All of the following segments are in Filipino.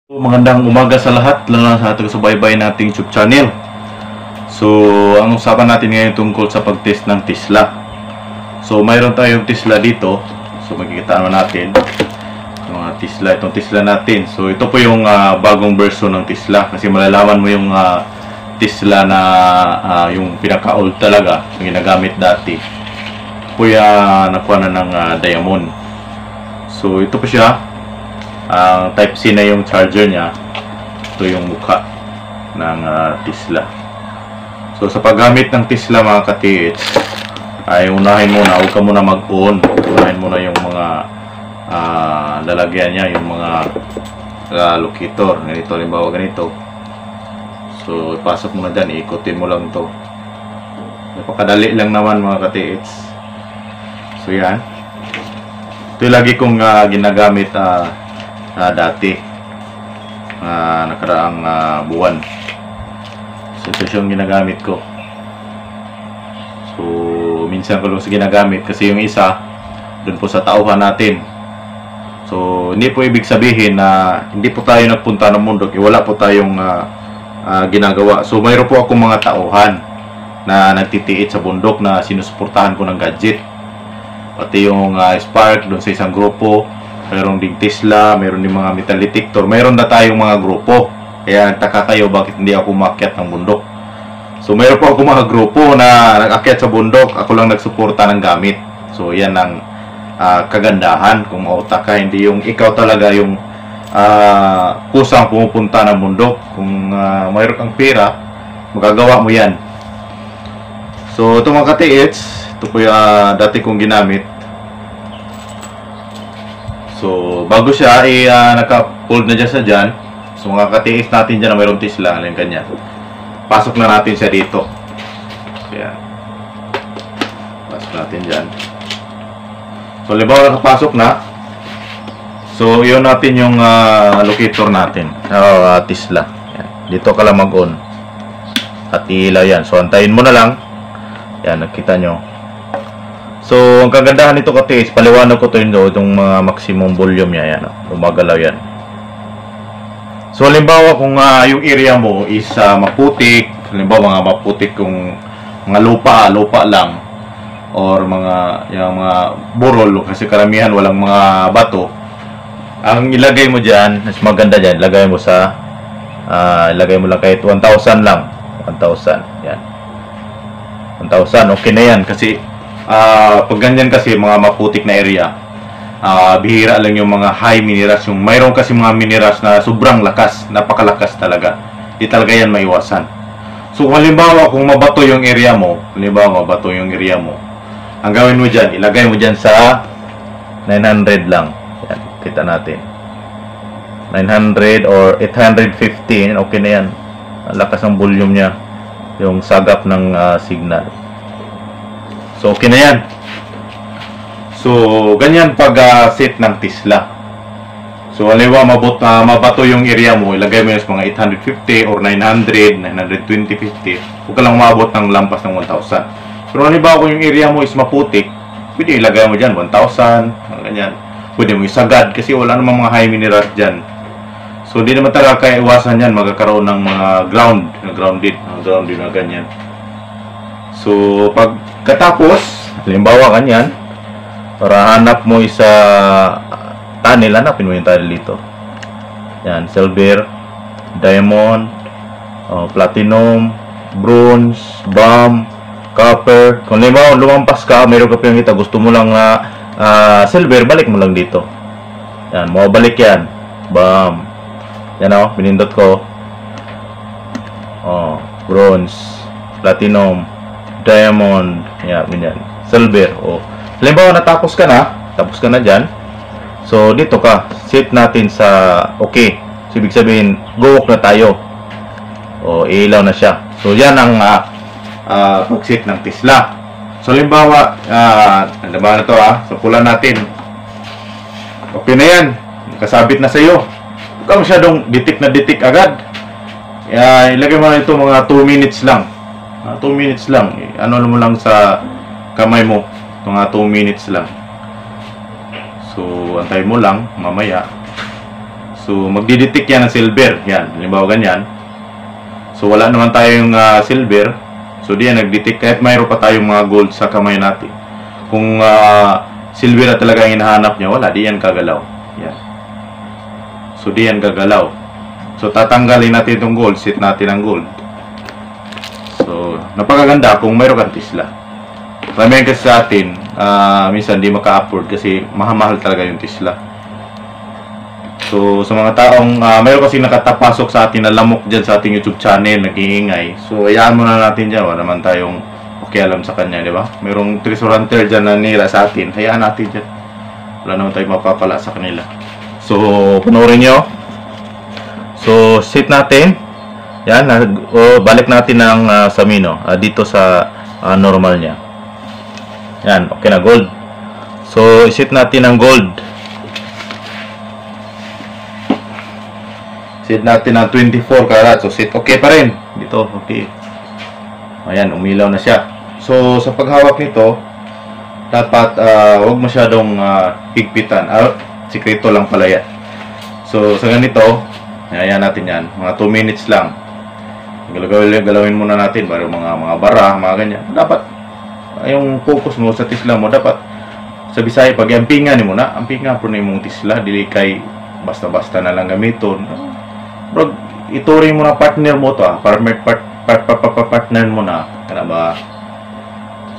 Magandang umaga sa lahat, lalo na sa taga-subaybay nating YouTube channel. So, ang usapan natin ngayon tungkol sa pag-test ng Tesla. So, mayroon tayong Tesla dito. So, makikita naman natin mga Tesla, itong Tesla natin. So, ito po yung bagong version ng Tesla. Kasi malalaman mo yung Tesla na yung pinaka-old talaga, yung ginagamit dati. Kuya, nakuha na ng diamond. So, ito po siya. Type C na yung charger niya. Ito yung mukha ng Tesla. So sa paggamit ng Tesla mga ka-TH, ay unahin muna, huwag ka muna mag-on. Unahin muna yung mga lalagyan niya, yung mga locator. Ganito, halimbawa ganito. So ipasok mo na dyan, iikutin mo lang to. Napakadali lang naman mga ka-TH. So yan. Ito yung lagi kong ginagamit dati nakaraang buwan. So ito yung ginagamit ko. So minsan ko lang sa ginagamit kasi yung isa dun po sa tauhan natin. So hindi po ibig sabihin na hindi po tayo nagpunta ng mundo, wala po tayong ginagawa. So mayroon po akong mga tauhan na nagtitiit sa bundok na sinusuportahan ko ng gadget, pati yung Spark dun sa isang grupo. Mayroon ding Tesla, mayroon ding mga metal detector, mayroon na tayong mga grupo. Kaya nagtaka kayo bakit hindi ako umakyat ng bundok. So mayroon po ako mga grupo na nag-akyat sa bundok, ako lang nagsuporta ng gamit. So yan ang kagandahan kung mautak ka, hindi yung ikaw talaga yung kusang pumupunta ng bundok. Kung mayroon kang pera, magagawa mo yan. So ito mga ka-TH, ito po yung dati kong ginamit. So, bago siya ay naka-fold na dyan sa dyan. So, mga ka-TH natin dyan na mayroong Tesla, alin kanya. Pasok na natin siya dito. Ayan. Pasok natin dyan. So, halimbawa nakapasok na. So, yun natin yung locator natin. Tesla. Ayan. Dito ka lang mag-on. At ilaw yan. So, antayin mo na lang. Ayan, nakita nyo. So, ang kagandahan nito ka-TH, paliwanag ko ito yung mga maximum volume niya. Yan, umagalaw yan. So, halimbawa kung yung area mo is maputik, halimbawa mga maputik kung mga lupa lang, or yung mga burol, kasi karamihan walang mga bato, ang ilagay mo dyan, mas maganda dyan, ilagay mo lang kahit 1,000 lang. 1,000, yan. 1,000, okay na yan, kasi pag ganyan kasi mga maputik na area, bihira lang yung mga high minerals. Yung mayroon kasi mga minerals na sobrang lakas, napakalakas talaga. Di talaga yan maiwasan. So halimbawa kung mabato yung area mo, ang gawin mo dyan, ilagay mo dyan sa 900 lang. Yan, kita natin 900 or 850, okay na yan. Ang lakas ng volume niya, yung sagap ng signal. So, okay na yan. So, ganyan pag set ng Tesla. So, halimbawa, mabato yung area mo, ilagay mo yung mga 850 or 900, 920, 50. Huwag ka lang umabot ng lampas ng 1,000. Pero halimbawa, kung yung area mo is maputik, pwede ilagay mo dyan, 1,000, ganyan. Pwede mo isagad kasi wala namang mga high minerals dyan. So, hindi naman talaga kaya iwasan yan, magkakaroon ng mga grounded na ganyan. So, pagkatapos, halimbawa kanyan, para hanap mo isa tunnel, hanapin mo yung tunnel dito. Yan, silver, diamond, platinum, bronze, bam, copper. Kung halimbawa lumampas ka, mayroon ka pinakita, gusto mo lang silver, balik mo lang dito. Yan, mabalik yan. Bam. Yan o, pinindot ko. Bronze, platinum, diamond, yan, silver. Halimbawa natapos ka na dyan. So dito ka, set natin sa okay. So, ibig sabihin, go walk na tayo. Ilaw na siya. So yan ang pag-set ng Tesla. So halimbawa, na to so pula natin. Okay na yan, kasabit na sa'yo. Huwag ka masyadong detect agad. Ilagay mo na ito mga 2 minutes lang. 2 minutes lang. Ano mo lang sa kamay mo. Mga 2 minutes lang. So, antay mo lang mamaya. So magdidetect yan ng silver. Yan, halimbawa ganyan. So wala naman tayong silver. So diyan nagdetect kahit mayroon pa tayong mga gold sa kamay natin. Kung silver na talaga ang hinahanap niya, wala, di yan kagalaw. Yan. So di yan gagalaw. So tatanggalin natin itong gold, set natin ang gold. So napakaganda kung mayroon kang Tesla. Marami kasi sa atin, minsan di maka-afford kasi mahal talaga yung Tesla. So sa mga taong mayroon kasi nakatapasok sa atin na lamok dyan sa ating YouTube channel, nag-iingay. So hayaan muna natin dyan, wala naman tayong alam sa kanya, di ba? Mayroong treasure hunter dyan na nila sa atin, hayaan natin dyan. Wala naman tayong mapapala sa kanila. So panoorin nyo. So set natin. Yan, balik natin ng Samino dito sa normal niya. Yan, okay na, gold. So set natin ang gold. Set natin ang 24 karat. So set okay pa rin. Dito, okay. Ayan, umilaw na siya. So sa paghawak nito, dapat huwag masyadong higpitan. Sikreto lang pala yan. So sa ganito, ayan natin yan. Mga 2 minutes lang. Galawin muna natin para mga bara, mga ganyan. Dapat yung focus mo sa Tesla mo, dapat sa Bisaya pag ampingan mo na, ampingan po na yung Tesla, dili kay basta-basta na lang gamiton. Bro, ituring mo na partner mo to, partner mo na, kana ba?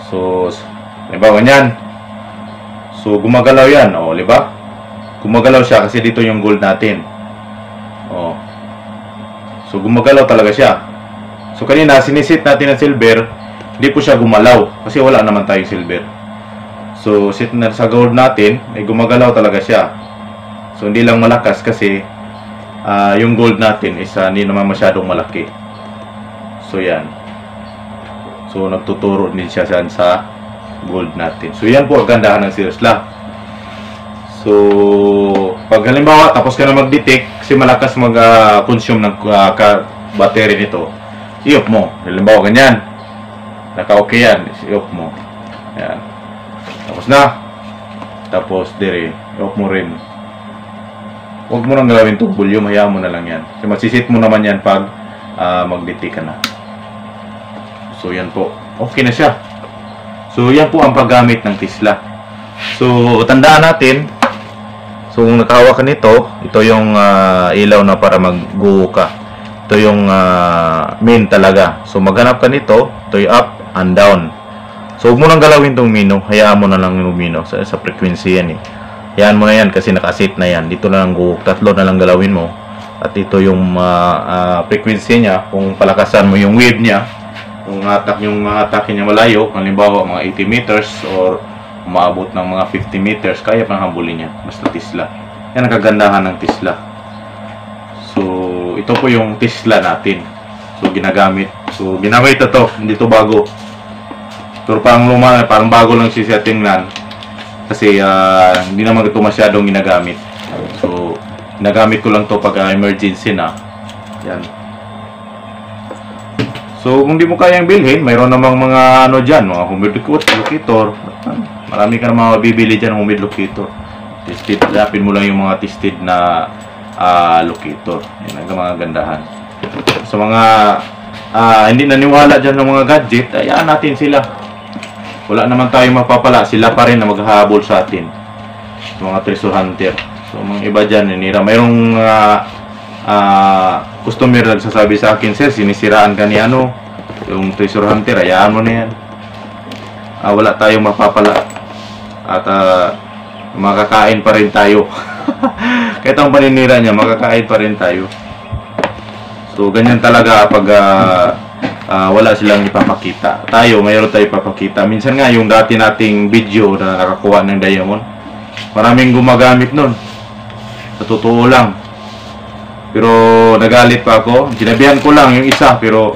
So, halimbawa ganyan. So gumagalaw yan, di ba? Gumagalaw siya kasi dito yung gold natin. So gumagalaw talaga siya. So kanina sinisit natin ang silver, hindi po siya gumalaw kasi wala naman tayong silver. So sit na sa gold natin, ay gumagalaw talaga siya. So hindi lang malakas kasi yung gold natin is hindi naman masyadong malaki. So yan. So nagtuturo din siya sa gold natin. So yan po ang gandahan ng Tesla. So pag halimbawa tapos ka na mag-detect kasi malakas mag-consume ng battery nito, i-off mo. Halimbawa ganyan, naka-okay yan, i-off mo. Yan. Tapos na. Tapos dire, i-off mo rin. Huwag mo nang galawin itong volume, hayaan mo na lang yan. Kasi masisit mo naman yan pag mag-detect ka na. So yan po, okay na siya. So yan po ang paggamit ng Tesla. So tandaan natin, so kung nakahawak ka nito, ito yung ilaw na para mag-go ka. Ito yung main talaga. So maghanap ka nito, ito yung up and down. So huwag mo nang galawin itong mino, hayaan mo na lang yung mino sa frequency yan eh. Hayaan mo na yan kasi nakasit na yan. Dito na lang go, tatlo na lang galawin mo. At ito yung frequency niya, kung palakasan mo yung wave niya, kung atake niya malayo, halimbawa mga 80 meters or umaabot ng mga 50 meters, kaya pang habulin niya. Basta Tesla. Yan ang kagandahan ng Tesla. So ito po yung Tesla natin. So ginagamit. So ginamit ito, hindi to bago. Pero parang luma, parang bago lang siya tingnan. Kasi hindi naman ito masyadong ginagamit. So ginagamit ko lang to pag emergency na. Yan. So kung di mo kayang bilhin, mayroon namang mga dyan, mga humid locator. Marami ka namang mabibili dyan ng humid locator. Tested, lapin mo lang yung mga tested na locator. Yan ang mga gandahan. Sa mga hindi naniwala dyan ng mga gadget, ayaan natin sila. Wala naman tayong mapapala, sila pa rin na maghahabol sa atin. Sa mga treasure hunter. So mga iba dyan, nira. Mayroong customer nagsasabi sa akin, sir, sinisiraan ka ni yung treasure hunter, hayaan mo na yan. Wala tayong mapapala. At makakain pa rin tayo. Kahit ang paninira niya, makakain pa rin tayo. So ganyan talaga pag wala silang ipapakita. Tayo, mayroon tayo ipapakita. Minsan nga, yung dati nating video na nakakuha ng diamond, maraming gumagamit nun. Sa totoo lang. Pero nagalit pa ako. Ginabihan ko lang yung isa, pero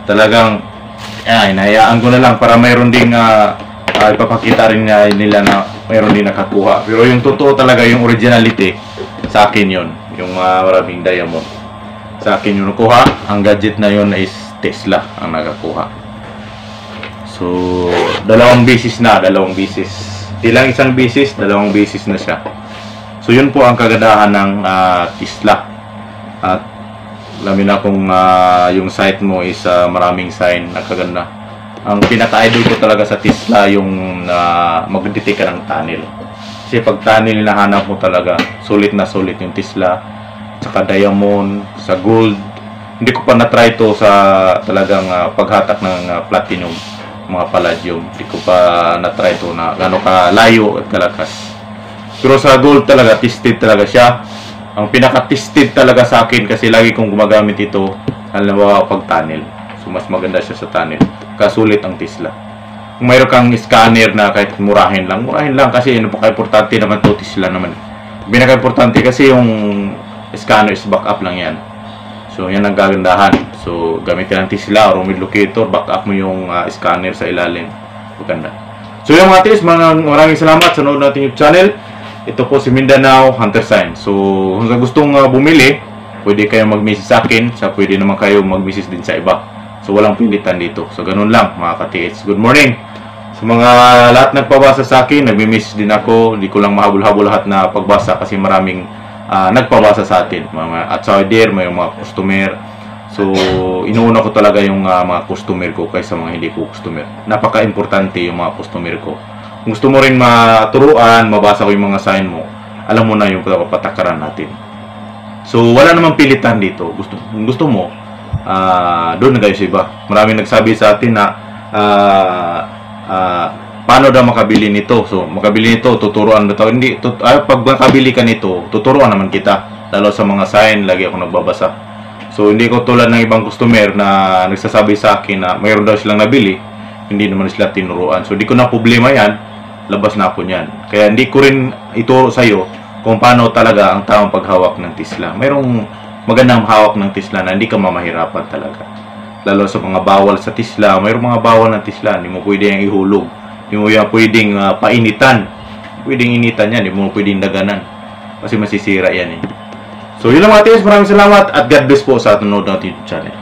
talagang hinahayaan ko na lang para mayroon ding ipapakita rin nila na mayroon din nakakuha. Pero yung totoo talaga, yung originality, sa akin yun. Yung maraming diamond. Sa akin yung nakuha. Ang gadget na yun is Tesla ang nakakuha. So, dalawang bisis na. Di lang isang bisis, dalawang bisis na siya. So yun po ang kagandahan ng Tesla. At lamin na kung yung site mo is maraming sign na kaganda. Ang pinaka-idol ko talaga sa Tesla yung mag-detect ka ng tunnel. Kasi pag tunnel nahanap mo talaga, sulit na sulit yung Tesla. Saka diamond, sa gold. Hindi ko pa na-try to sa talagang paghatak ng platinum, mga palladium. Hindi ko pa na-try to na gano'n kalayo at kalakas. Pero sa gold talaga, tested talaga siya. Ang pinaka-tested talaga sa akin kasi lagi kong gumagamit ito, halimbawa pag tunnel. So mas maganda siya sa tunnel. Kasulit ang Tesla. Kung mayroon kang scanner na kahit murahin lang kasi napaka-importante naman to Tesla naman. Pinaka-importante kasi yung scanner is backup lang yan. So yan ang kagandahan. So gamitin ng Tesla or with locator, backup mo yung scanner sa ilalim. Maganda. So yung mga tis, maraming salamat sa nanood natin yung channel. Ito po si Mindanao Hunter Sign. So kung gustong bumili, pwede kayong mag-message sa akin. Pwede naman kayo mag-message din sa iba. So walang pilitan dito. So ganun lang mga ka-TH. Good morning. Sa mga lahat nagpabasa sa akin, nagme-message din ako. Hindi ko lang mahabol-habol lahat na pagbasa kasi maraming nagpabasa sa atin. At sa order, may mga customer. So inuuna ko talaga yung mga customer ko kaysa mga hindi ko customer. Napaka-importante yung mga customer ko. Kung gusto mo rin maturuan, mabasa ko yung mga sign mo, alam mo na yung patakaran natin. So wala namang pilitan dito. Kung gusto mo, doon na kayo sa iba. Maraming nagsabi sa atin na paano daw makabili nito. So makabili nito, tuturuan ba tayo? Hindi, pag makabili ka nito, tuturuan naman kita. Lalo sa mga sign, lagi ako nagbabasa. So hindi ko tulad ng ibang customer na nagsasabi sa akin na mayroon daw silang nabili, hindi naman sila tinuruan. So di ko na problema yan, labas na ako niyan. Kaya hindi ko rin ituro sa iyo kung paano talaga ang tamang paghawak ng Tesla. Mayroong magandang hawak ng Tesla na hindi ka mamahirapan talaga. Lalo sa mga bawal sa Tesla, mayroong mga bawal ng Tesla, hindi mo pwedeng ihulog. Hindi mo yan pwedeng painitan. Pwedeng initan yan, hindi mo pwedeng daganan. Kasi masisira yan eh. So yun lang mga tis, maraming salamat at God bless po sa tunod natin channel.